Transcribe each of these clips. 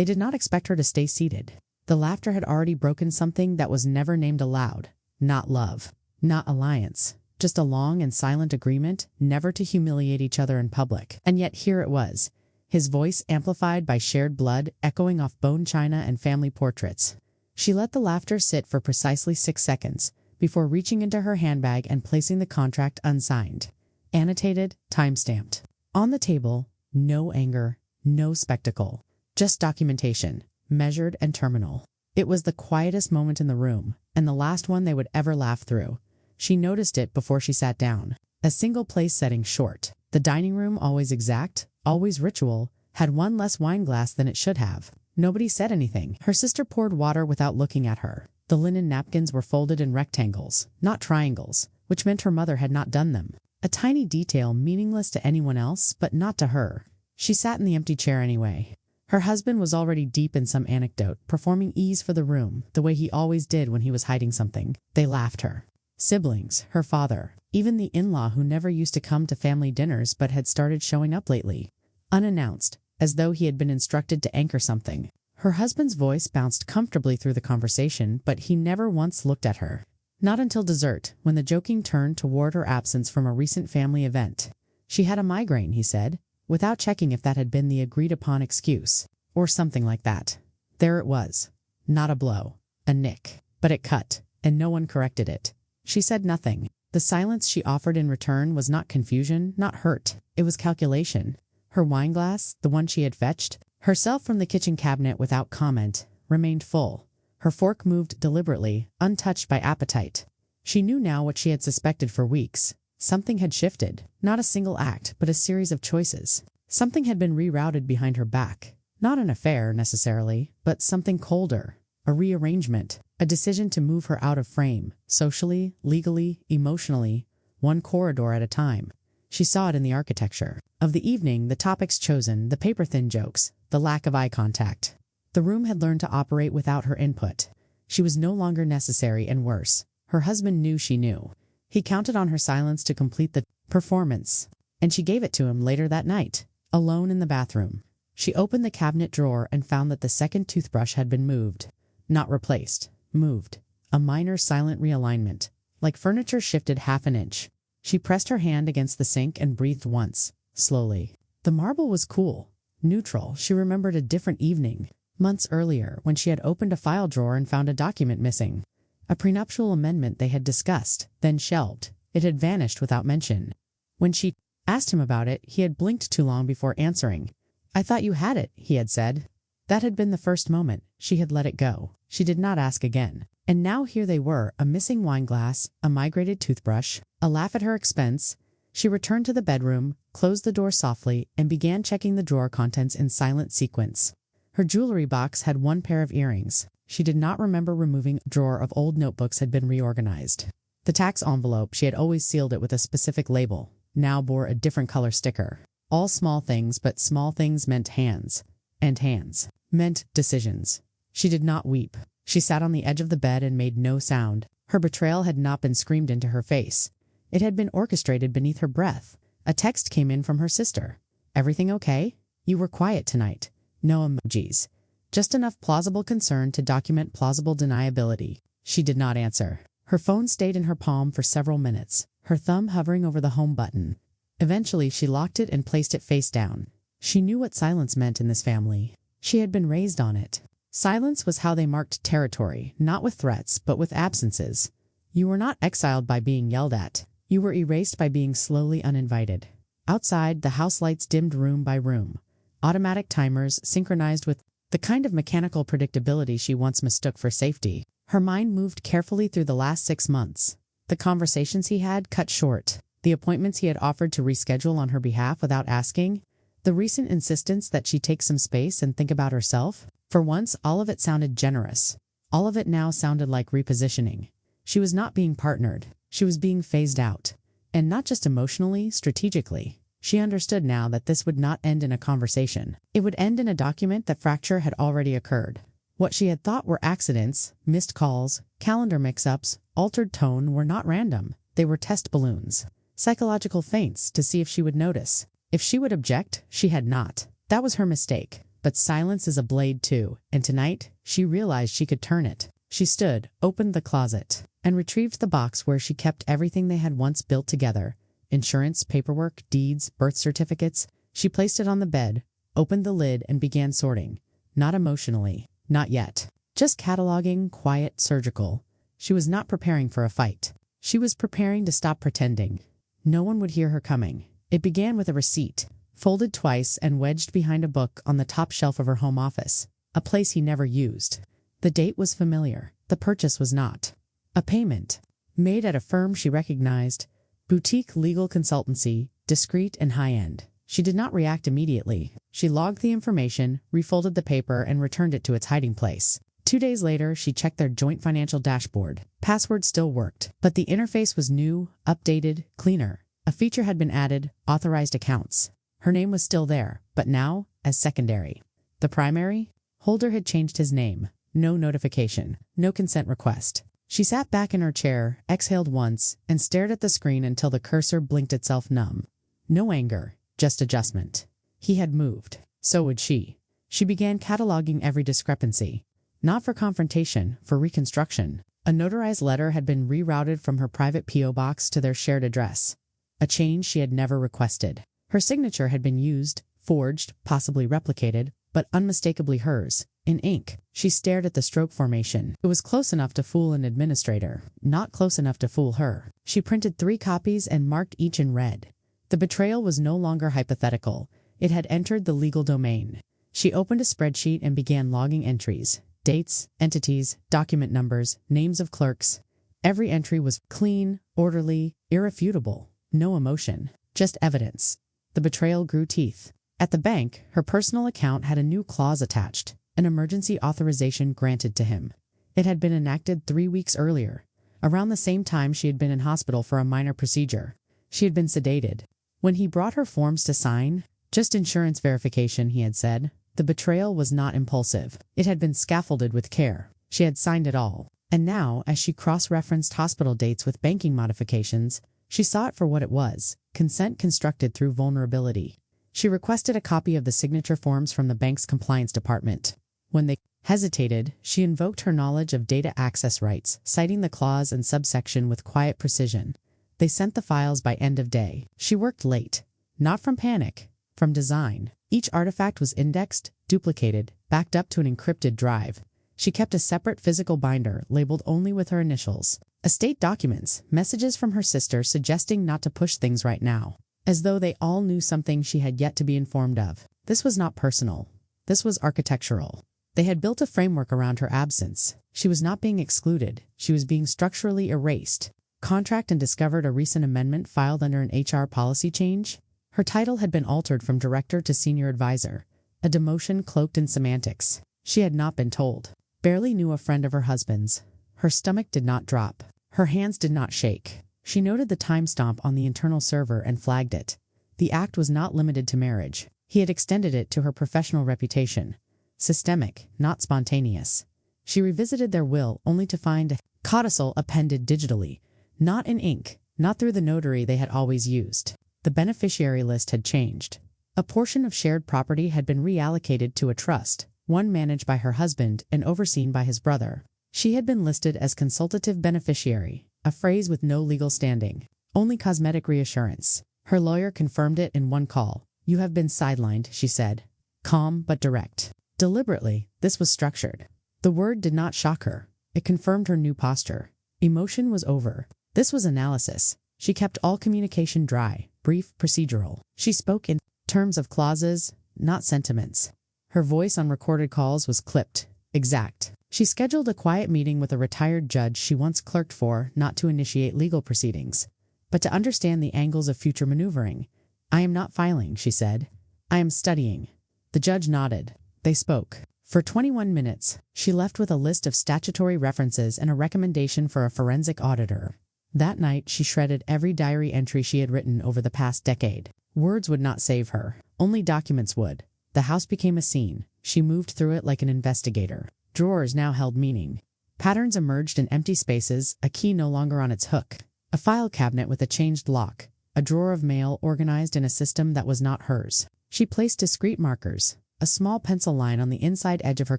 They did not expect her to stay seated. The laughter had already broken something that was never named aloud. Not love. Not alliance. Just a long and silent agreement never to humiliate each other in public. And yet here it was. His voice amplified by shared blood, echoing off bone china and family portraits. She let the laughter sit for precisely 6 seconds, before reaching into her handbag and placing the contract unsigned. Annotated, time-stamped. On the table, no anger, no spectacle. Just documentation, measured and terminal. It was the quietest moment in the room, and the last one they would ever laugh through. She noticed it before she sat down. A single place setting short. The dining room, always exact, always ritual, had one less wine glass than it should have. Nobody said anything. Her sister poured water without looking at her. The linen napkins were folded in rectangles, not triangles, which meant her mother had not done them. A tiny detail meaningless to anyone else, but not to her. She sat in the empty chair anyway. Her husband was already deep in some anecdote, performing ease for the room, the way he always did when he was hiding something. They laughed her. Siblings, her father, even the in-law who never used to come to family dinners but had started showing up lately. Unannounced, as though he had been instructed to anchor something. Her husband's voice bounced comfortably through the conversation, but he never once looked at her. Not until dessert, when the joking turned toward her absence from a recent family event. She had a migraine, he said, without checking if that had been the agreed-upon excuse, or something like that. There it was. Not a blow. A nick. But it cut, and no one corrected it. She said nothing. The silence she offered in return was not confusion, not hurt. It was calculation. Her wineglass, the one she had fetched, herself from the kitchen cabinet without comment, remained full. Her fork moved deliberately, untouched by appetite. She knew now what she had suspected for weeks. Something had shifted. Not a single act, but a series of choices. Something had been rerouted behind her back. Not an affair, necessarily, but something colder. A rearrangement. A decision to move her out of frame, socially, legally, emotionally, one corridor at a time. She saw it in the architecture. Of the evening, the topics chosen, the paper-thin jokes, the lack of eye contact. The room had learned to operate without her input. She was no longer necessary, and worse, her husband knew she knew. He counted on her silence to complete the performance, and she gave it to him later that night, alone in the bathroom. She opened the cabinet drawer and found that the second toothbrush had been moved. Not replaced. Moved. A minor silent realignment. Like furniture shifted half an inch. She pressed her hand against the sink and breathed once, slowly. The marble was cool. Neutral. She remembered a different evening, months earlier, when she had opened a file drawer and found a document missing. A prenuptial amendment they had discussed, then shelved. It had vanished without mention. When she asked him about it, he had blinked too long before answering. "I thought you had it," he had said. That had been the first moment. She had let it go. She did not ask again. And now here they were, a missing wineglass, a migrated toothbrush, a laugh at her expense. She returned to the bedroom, closed the door softly, and began checking the drawer contents in silent sequence. Her jewelry box had one pair of earrings. She did not remember removing a drawer of old notebooks had been reorganized. The tax envelope, she had always sealed it with a specific label, now bore a different color sticker. All small things, but small things meant hands. And hands meant decisions. She did not weep. She sat on the edge of the bed and made no sound. Her betrayal had not been screamed into her face. It had been orchestrated beneath her breath. A text came in from her sister. "Everything okay? You were quiet tonight." No emojis. Just enough plausible concern to document plausible deniability. She did not answer. Her phone stayed in her palm for several minutes, her thumb hovering over the home button. Eventually she locked it and placed it face down. She knew what silence meant in this family. She had been raised on it. Silence was how they marked territory, not with threats, but with absences. You were not exiled by being yelled at. You were erased by being slowly uninvited. Outside, the house lights dimmed room by room. Automatic timers synchronized with the kind of mechanical predictability she once mistook for safety. Her mind moved carefully through the last 6 months. The conversations he had cut short. The appointments he had offered to reschedule on her behalf without asking. The recent insistence that she take some space and think about herself. For once, all of it sounded generous. All of it now sounded like repositioning. She was not being partnered. She was being phased out. And not just emotionally, strategically. She understood now that this would not end in a conversation. It would end in a document that fracture had already occurred. What she had thought were accidents, missed calls, calendar mix-ups, altered tone were not random. They were test balloons. Psychological feints to see if she would notice. If she would object, she had not. That was her mistake. but silence is a blade too, and tonight, she realized she could turn it. She stood, opened the closet, and retrieved the box where she kept everything they had once built together. Insurance, paperwork, deeds, birth certificates. She placed it on the bed, opened the lid, and began sorting. Not emotionally. Not yet. Just cataloging, quiet, surgical. She was not preparing for a fight. She was preparing to stop pretending. No one would hear her coming. It began with a receipt, folded twice and wedged behind a book on the top shelf of her home office, a place he never used. The date was familiar. The purchase was not. A payment. Made at a firm she recognized. Boutique legal consultancy, discreet and high-end. She did not react immediately. She logged the information, refolded the paper, and returned it to its hiding place. 2 days later, she checked their joint financial dashboard. Password still worked, but the interface was new, updated, cleaner. A feature had been added, authorized accounts. Her name was still there, but now as secondary. The primary holder had changed his name. No notification, no consent request. She sat back in her chair, exhaled once, and stared at the screen until the cursor blinked itself numb. No anger, just adjustment. He had moved. So would she. She began cataloging every discrepancy. Not for confrontation, for reconstruction. A notarized letter had been rerouted from her private P.O. box to their shared address. A change she had never requested. Her signature had been used, forged, possibly replicated, but unmistakably hers. In ink, she stared at the stroke formation. It was close enough to fool an administrator, not close enough to fool her. She printed 3 copies and marked each in red. The betrayal was no longer hypothetical. It had entered the legal domain. She opened a spreadsheet and began logging entries. Dates, entities, document numbers, names of clerks. Every entry was clean, orderly, irrefutable. No emotion, just evidence. The betrayal grew teeth. At the bank, her personal account had a new clause attached. An emergency authorization granted to him. It had been enacted 3 weeks earlier, around the same time she had been in hospital for a minor procedure. She had been sedated. When he brought her forms to sign, just insurance verification, he had said, the betrayal was not impulsive. It had been scaffolded with care. She had signed it all. And now, as she cross-referenced hospital dates with banking modifications, she saw it for what it was, consent constructed through vulnerability. She requested a copy of the signature forms from the bank's compliance department. When they hesitated, she invoked her knowledge of data access rights, citing the clause and subsection with quiet precision. They sent the files by end of day. She worked late. Not from panic, from design. Each artifact was indexed, duplicated, backed up to an encrypted drive. She kept a separate physical binder, labeled only with her initials. Estate documents, messages from her sister suggesting not to push things right now. As though they all knew something she had yet to be informed of. This was not personal. This was architectural. They had built a framework around her absence. She was not being excluded. She was being structurally erased. Contract and discovered a recent amendment filed under an HR policy change. Her title had been altered from director to senior advisor. A demotion cloaked in semantics. She had not been told. Barely knew a friend of her husband's. Her stomach did not drop. Her hands did not shake. She noted the timestamp on the internal server and flagged it. The act was not limited to marriage. He had extended it to her professional reputation. Systemic, not spontaneous. She revisited their will only to find a codicil appended digitally, not in ink, not through the notary they had always used. The beneficiary list had changed. A portion of shared property had been reallocated to a trust, one managed by her husband and overseen by his brother. She had been listed as consultative beneficiary, a phrase with no legal standing, only cosmetic reassurance. Her lawyer confirmed it in one call. "You have been sidelined," she said. Calm but direct. Deliberately, this was structured. The word did not shock her. It confirmed her new posture. Emotion was over. This was analysis. She kept all communication dry, brief, procedural. She spoke in terms of clauses, not sentiments. Her voice on recorded calls was clipped, exact. She scheduled a quiet meeting with a retired judge she once clerked for, not to initiate legal proceedings, but to understand the angles of future maneuvering. "I am not filing," she said. "I am studying." The judge nodded. They spoke. For 21 minutes, she left with a list of statutory references and a recommendation for a forensic auditor. That night, she shredded every diary entry she had written over the past decade. Words would not save her. Only documents would. The house became a scene. She moved through it like an investigator. Drawers now held meaning. Patterns emerged in empty spaces, a key no longer on its hook. A file cabinet with a changed lock. A drawer of mail organized in a system that was not hers. She placed discrete markers. a small pencil line on the inside edge of her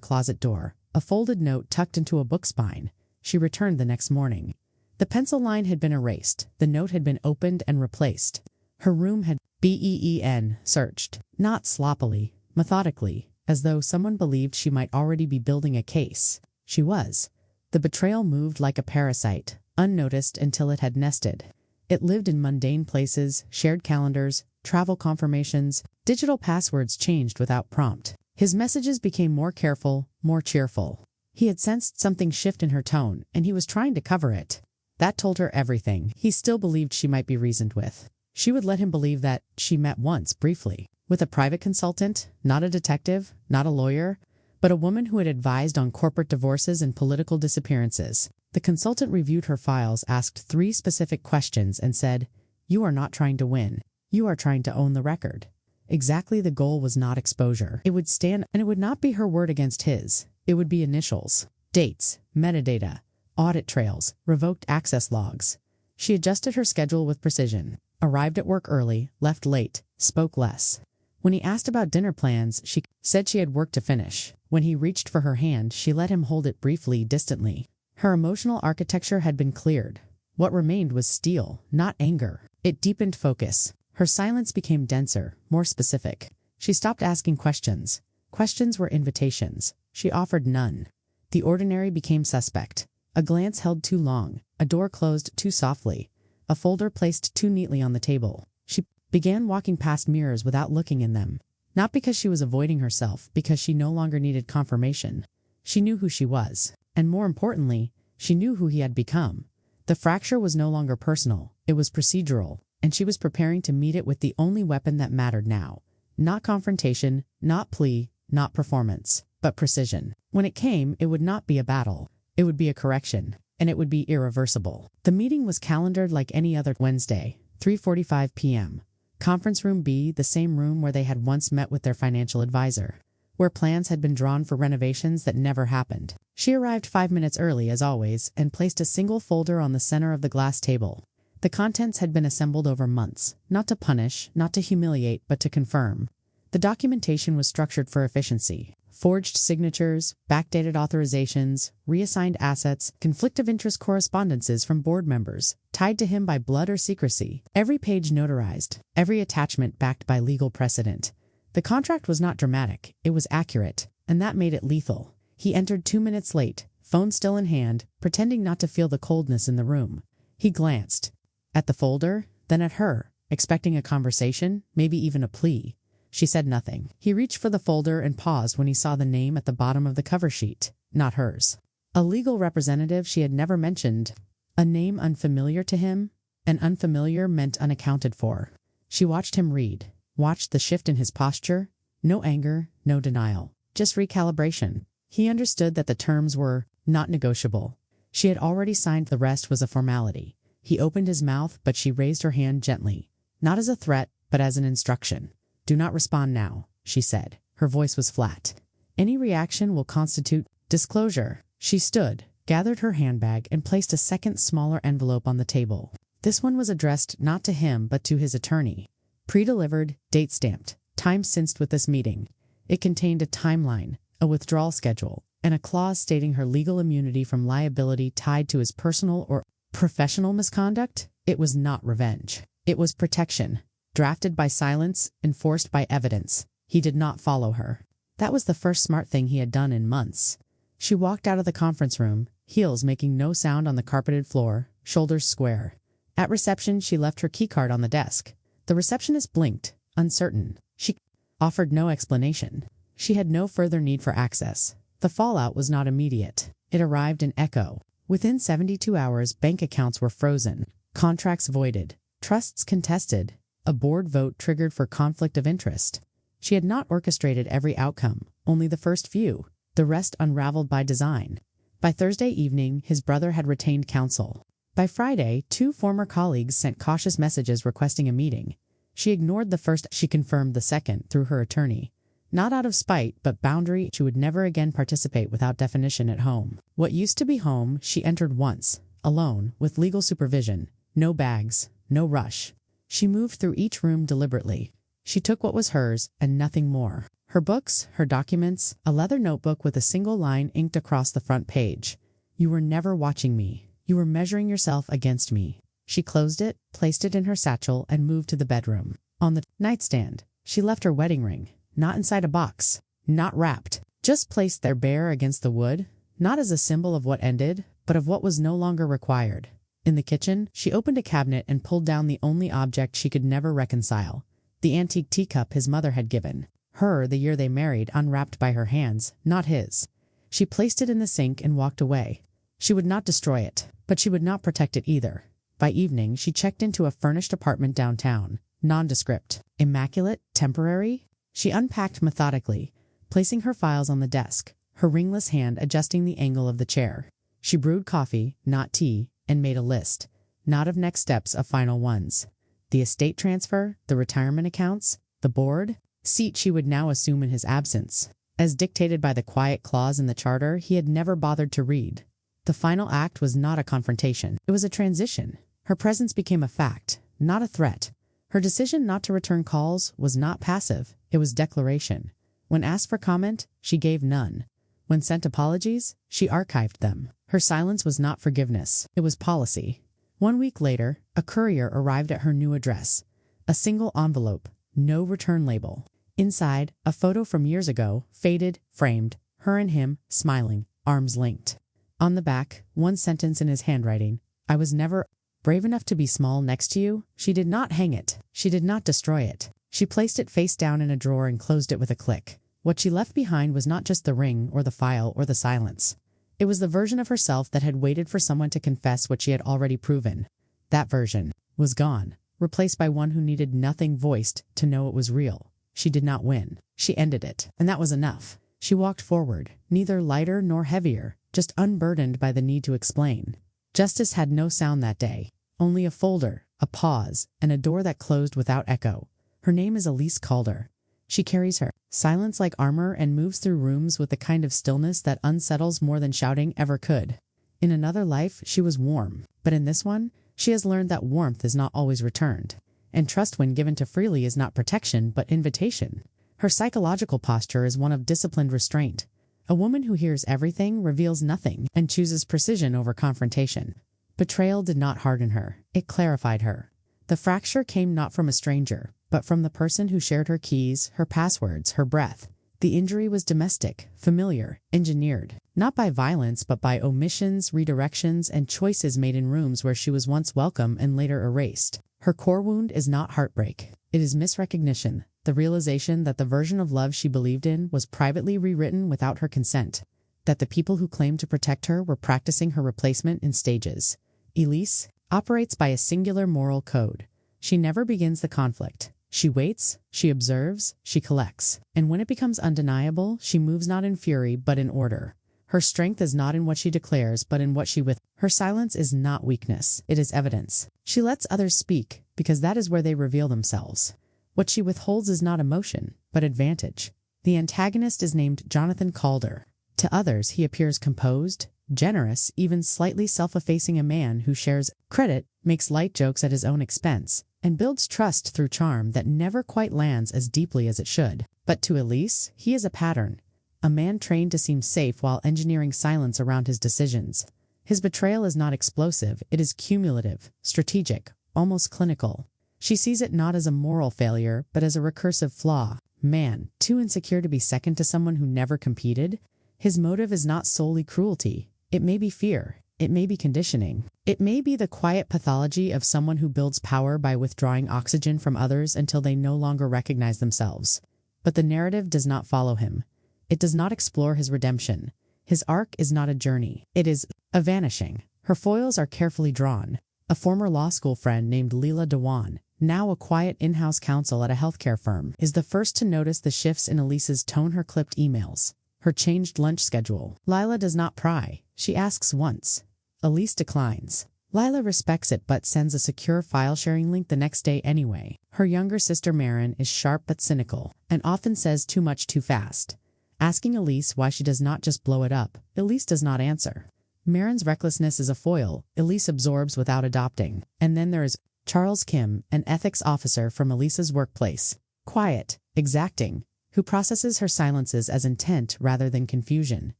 closet door, a folded note tucked into a book spine. She returned the next morning. The pencil line had been erased, the note had been opened and replaced. Her room had been searched, not sloppily, methodically, as though someone believed she might already be building a case. She was. The betrayal moved like a parasite, unnoticed until it had nested. It lived in mundane places, shared calendars, travel confirmations, digital passwords changed without prompt. His messages became more careful, more cheerful. He had sensed something shift in her tone, and he was trying to cover it. That told her everything. He still believed she might be reasoned with. She would let him believe that she met once, briefly, with a private consultant, not a detective, not a lawyer, but a woman who had advised on corporate divorces and political disappearances. The consultant reviewed her files, asked 3 specific questions, and said, "You are not trying to win. You are trying to own the record." Exactly, the goal was not exposure. It would stand, and it would not be her word against his. It would be initials, dates, metadata, audit trails, revoked access logs. She adjusted her schedule with precision. Arrived at work early, left late, spoke less. When he asked about dinner plans, she said she had work to finish. When he reached for her hand, she let him hold it briefly, distantly. Her emotional architecture had been cleared. What remained was steel, not anger. It deepened focus. Her silence became denser, more specific. She stopped asking questions. Questions were invitations. She offered none. The ordinary became suspect. A glance held too long, a door closed too softly, a folder placed too neatly on the table. She began walking past mirrors without looking in them. Not because she was avoiding herself, because she no longer needed confirmation. She knew who she was, and more importantly, she knew who he had become. The fracture was no longer personal, it was procedural, and she was preparing to meet it with the only weapon that mattered now. Not confrontation, not plea, not performance, but precision. When it came, it would not be a battle. It would be a correction, and it would be irreversible. The meeting was calendared like any other Wednesday, 3:45 p.m. Conference Room B, the same room where they had once met with their financial advisor, where plans had been drawn for renovations that never happened. She arrived 5 minutes early, as always, and placed a single folder on the center of the glass table. The contents had been assembled over months, not to punish, not to humiliate, but to confirm. The documentation was structured for efficiency. Forged signatures, backdated authorizations, reassigned assets, conflict of interest correspondences from board members, tied to him by blood or secrecy. Every page notarized, every attachment backed by legal precedent. The contract was not dramatic, it was accurate, and that made it lethal. He entered 2 minutes late, phone still in hand, pretending not to feel the coldness in the room. He glanced at the folder, then at her, expecting a conversation, maybe even a plea. She said nothing. He reached for the folder and paused when he saw the name at the bottom of the cover sheet, not hers. A legal representative she had never mentioned. A name unfamiliar to him, and unfamiliar meant unaccounted for. She watched him read, watched the shift in his posture. No anger, no denial, just recalibration. He understood that the terms were not negotiable. She had already signed, the rest was a formality. He opened his mouth, but she raised her hand gently, not as a threat, but as an instruction. "Do not respond now," she said. Her voice was flat. "Any reaction will constitute disclosure." She stood, gathered her handbag, and placed a second, smaller envelope on the table. This one was addressed not to him, but to his attorney. Pre-delivered, date-stamped, time synced with this meeting. It contained a timeline, a withdrawal schedule, and a clause stating her legal immunity from liability tied to his personal or professional misconduct. It was not revenge. It was protection. Drafted by silence, enforced by evidence. He did not follow her. That was the first smart thing he had done in months. She walked out of the conference room, heels making no sound on the carpeted floor, shoulders square. At reception, she left her keycard on the desk. The receptionist blinked, uncertain. She offered no explanation. She had no further need for access. The fallout was not immediate. It arrived in echo. Within 72 hours, bank accounts were frozen, contracts voided, trusts contested, a board vote triggered for conflict of interest. She had not orchestrated every outcome, only the first few, the rest unraveled by design. By Thursday evening, his brother had retained counsel. By Friday, 2 former colleagues sent cautious messages requesting a meeting. She ignored the first, she confirmed the second through her attorney. Not out of spite, but boundary. She would never again participate without definition at home. What used to be home, she entered once, alone, with legal supervision. No bags, no rush. She moved through each room deliberately. She took what was hers, and nothing more. Her books, her documents, a leather notebook with a single line inked across the front page. You were never watching me. You were measuring yourself against me. She closed it, placed it in her satchel, and moved to the bedroom. On the nightstand, she left her wedding ring, not inside a box, not wrapped, just placed there bare against the wood, not as a symbol of what ended, but of what was no longer required. In the kitchen, she opened a cabinet and pulled down the only object she could never reconcile, the antique teacup his mother had given her the year they married, unwrapped by her hands, not his. She placed it in the sink and walked away. She would not destroy it, but she would not protect it either. By evening, she checked into a furnished apartment downtown, nondescript, immaculate, temporary. She unpacked methodically, placing her files on the desk, her ringless hand adjusting the angle of the chair. She brewed coffee, not tea, and made a list, not of next steps, of final ones. The estate transfer, the retirement accounts, the board seat she would now assume in his absence, as dictated by the quiet clause in the charter he had never bothered to read. The final act was not a confrontation. It was a transition. Her presence became a fact, not a threat. Her decision not to return calls was not passive. It was declaration. When asked for comment, she gave none. When sent apologies, she archived them. Her silence was not forgiveness. It was policy. 1 week later, a courier arrived at her new address. A single envelope, no return label. Inside, a photo from years ago, faded, framed, her and him, smiling, arms linked. On the back, one sentence in his handwriting: I was never brave enough to be small next to you. She did not hang it. She did not destroy it. She placed it face down in a drawer and closed it with a click. What she left behind was not just the ring or the file or the silence. It was the version of herself that had waited for someone to confess what she had already proven. That version was gone, replaced by one who needed nothing voiced to know it was real. She did not win. She ended it, and that was enough. She walked forward, neither lighter nor heavier, just unburdened by the need to explain. Justice had no sound that day, only a folder, a pause, and a door that closed without echo. Her name is Elise Calder. She carries her silence like armor and moves through rooms with the kind of stillness that unsettles more than shouting ever could. In another life, she was warm, but in this one, she has learned that warmth is not always returned, and trust when given too freely is not protection but invitation. Her psychological posture is one of disciplined restraint. A woman who hears everything, reveals nothing, and chooses precision over confrontation. Betrayal did not harden her. It clarified her. The fracture came not from a stranger, but from the person who shared her keys, her passwords, her breath. The injury was domestic, familiar, engineered, not by violence but by omissions, redirections, and choices made in rooms where she was once welcome and later erased. Her core wound is not heartbreak. It is misrecognition, the realization that the version of love she believed in was privately rewritten without her consent, that the people who claimed to protect her were practicing her replacement in stages. Elise operates by a singular moral code. She never begins the conflict. She waits, she observes, she collects. And when it becomes undeniable, she moves not in fury but in order. Her strength is not in what she declares but in what she withholds. Her silence is not weakness, it is evidence. She lets others speak because that is where they reveal themselves. What she withholds is not emotion, but advantage. The antagonist is named Jonathan Calder. To others he appears composed, generous, even slightly self-effacing, a man who shares credit, makes light jokes at his own expense, and builds trust through charm that never quite lands as deeply as it should. But to Elise, he is a pattern, a man trained to seem safe while engineering silence around his decisions. His betrayal is not explosive, it is cumulative, strategic, almost clinical. She sees it not as a moral failure, but as a recursive flaw. Man, too insecure to be second to someone who never competed? His motive is not solely cruelty. It may be fear. It may be conditioning. It may be the quiet pathology of someone who builds power by withdrawing oxygen from others until they no longer recognize themselves. But the narrative does not follow him. It does not explore his redemption. His arc is not a journey. It is a vanishing. Her foils are carefully drawn. A former law school friend named Leela Dewan, now a quiet in-house counsel at a healthcare firm, is the first to notice the shifts in Elise's tone, her clipped emails, her changed lunch schedule. Lila does not pry. She asks once. Elise declines. Lila respects it but sends a secure file-sharing link the next day anyway. Her younger sister Marin is sharp but cynical, and often says too much too fast. Asking Elise why she does not just blow it up, Elise does not answer. Marin's recklessness is a foil Elise absorbs without adopting. And then there is Charles Kim, an ethics officer from Elise's workplace. Quiet, exacting, who processes her silences as intent rather than confusion.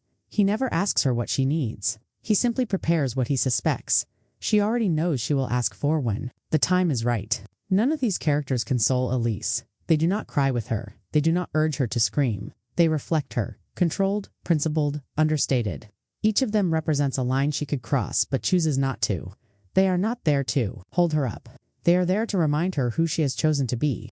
He never asks her what she needs. He simply prepares what he suspects. She already knows she will ask for when the time is right. None of these characters console Elise. They do not cry with her. They do not urge her to scream. They reflect her, controlled, principled, understated. Each of them represents a line she could cross but chooses not to. They are not there to hold her up. They are there to remind her who she has chosen to be.